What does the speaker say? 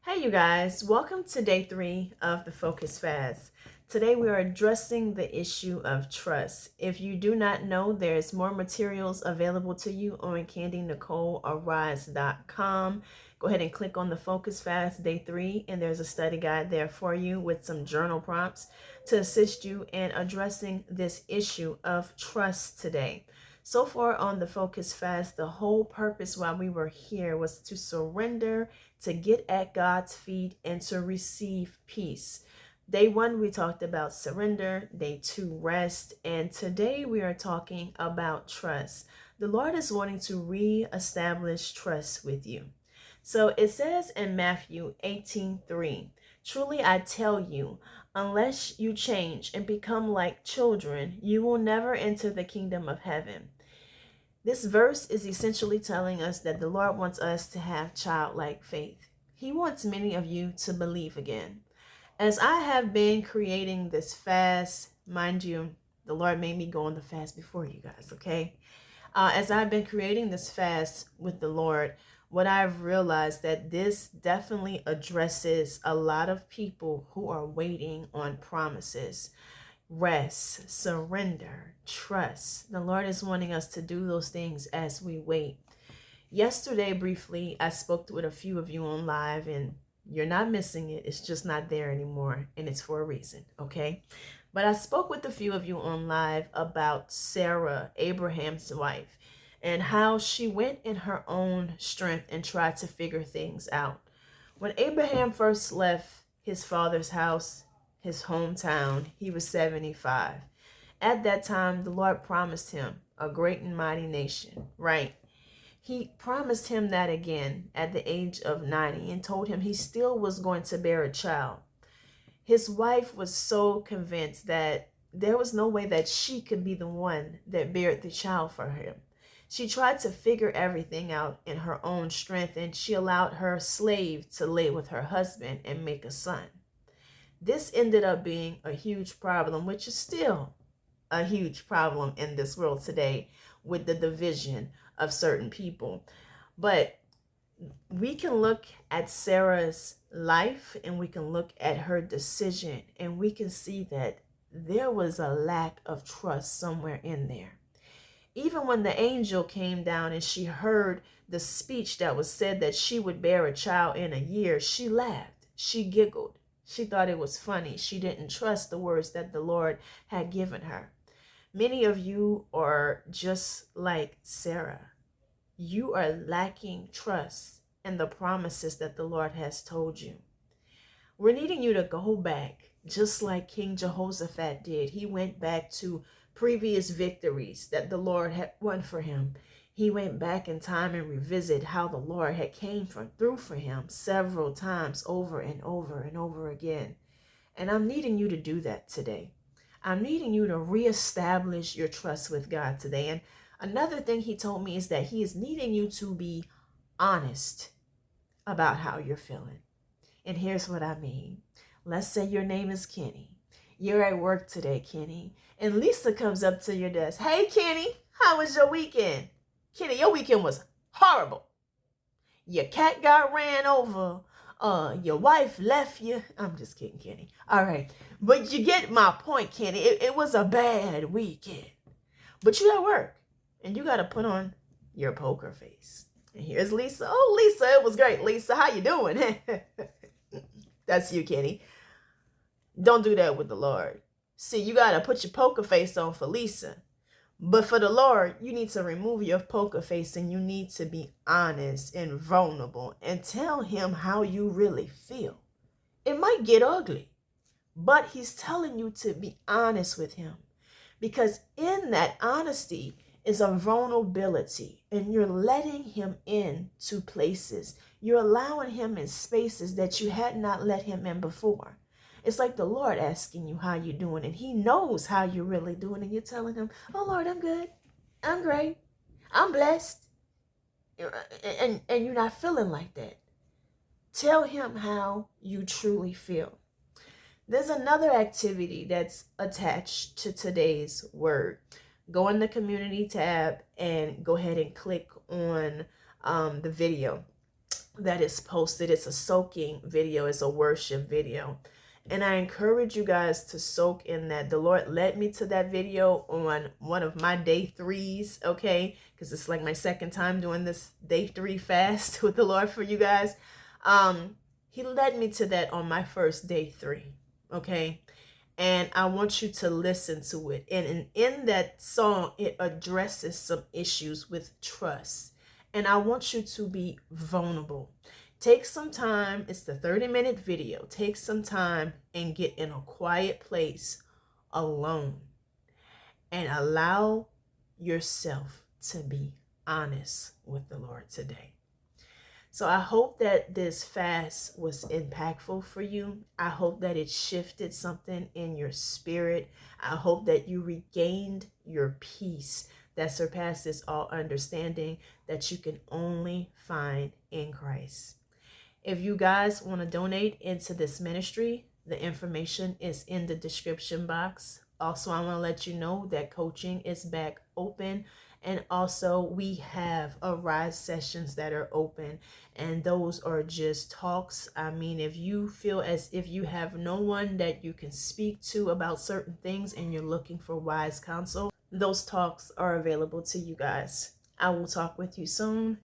Hey, you guys, welcome to day 3 of the Focus Fast. Today we are addressing the issue of trust. If you do not know, there's more materials available to you on candynicolearise.com. Go ahead and click on the Focus Fast day 3, and there's a study guide there for you with some journal prompts to assist you in addressing this issue of trust today. So far on the Focus Fast, the whole purpose while we were here was to surrender, to get at God's feet, and to receive peace. Day 1, we talked about surrender. Day 2, rest. And today we are talking about trust. The Lord is wanting to reestablish trust with you. So it says in Matthew 18:3, truly I tell you, unless you change and become like children, you will never enter the kingdom of heaven. This verse is essentially telling us that the Lord wants us to have childlike faith. He wants many of you to believe again. As I have been creating this fast, mind you, the Lord made me go on the fast before you guys, okay? As I've been creating this fast with the Lord, what I've realized that this definitely addresses a lot of people who are waiting on promises. Rest, surrender, trust. The Lord is wanting us to do those things as we wait. Yesterday, briefly, I spoke with a few of you on live, and you're not missing it. It's just not there anymore, and it's for a reason, okay? But I spoke with a few of you on live about Sarah, Abraham's wife, and how she went in her own strength and tried to figure things out. When Abraham first left his father's house, his hometown, he was 75. At that time, the Lord promised him a great and mighty nation, right? He promised him that again at the age of 90 and told him he still was going to bear a child. His wife was so convinced that there was no way that she could be the one that bared the child for him. She tried to figure everything out in her own strength, and she allowed her slave to lay with her husband and make a son. This ended up being a huge problem, which is still a huge problem in this world today with the division of certain people. But we can look at Sarah's life and we can look at her decision, and we can see that there was a lack of trust somewhere in there. Even when the angel came down and she heard the speech that was said that she would bear a child in a year, she laughed, she giggled. She thought it was funny. She didn't trust the words that the Lord had given her. Many of you are just like Sarah. You are lacking trust in the promises that the Lord has told you. We're needing you to go back, just like King Jehoshaphat did. He went back to previous victories that the Lord had won for him. He went back in time and revisited how the Lord had came through for him several times over and over and over again. And I'm needing you to do that today. I'm needing you to reestablish your trust with God today. And another thing he told me is that he is needing you to be honest about how you're feeling. And here's what I mean. Let's say your name is Kenny. You're at work today, Kenny. And Lisa comes up to your desk. Hey, Kenny, how was your weekend? Kenny, your weekend was horrible. Your cat got ran over. Your wife left you. I'm just kidding, Kenny. All right. But you get my point, Kenny. It was a bad weekend. But you at work. And you got to put on your poker face. And here's Lisa. Oh, Lisa, it was great. Lisa, how you doing? That's you, Kenny. Don't do that with the Lord. See, you got to put your poker face on for Lisa. But for the Lord, you need to remove your poker face and you need to be honest and vulnerable and tell him how you really feel. It might get ugly, but he's telling you to be honest with him, because in that honesty is a vulnerability, and you're letting him into places. You're allowing him in spaces that you had not let him in before. It's like the Lord asking you how you're doing, and he knows how you're really doing, and you're telling him, oh, Lord, I'm good. I'm great. I'm blessed. And you're not feeling like that. Tell him how you truly feel. There's another activity that's attached to today's word. Go in the community tab and go ahead and click on the video. that is posted. It's a soaking video, it's a worship video. And I encourage you guys to soak in that. The Lord led me to that video on one of my day 3s, okay? Because it's like my second time doing this day 3 fast with the Lord for you guys. He led me to that on my first day 3, okay? And I want you to listen to it. And in that song, it addresses some issues with trust. And I want you to be vulnerable. Take some time. It's the 30-minute video. Take some time and get in a quiet place alone and allow yourself to be honest with the Lord today. So I hope that this fast was impactful for you. I hope that it shifted something in your spirit. I hope that you regained your peace that surpasses all understanding that you can only find in Christ. If you guys want to donate into this ministry, the information is in the description box. Also, I want to let you know that coaching is back open. And also, we have Arise sessions that are open. And those are just talks. I mean, if you feel as if you have no one that you can speak to about certain things and you're looking for wise counsel, those talks are available to you guys. I will talk with you soon.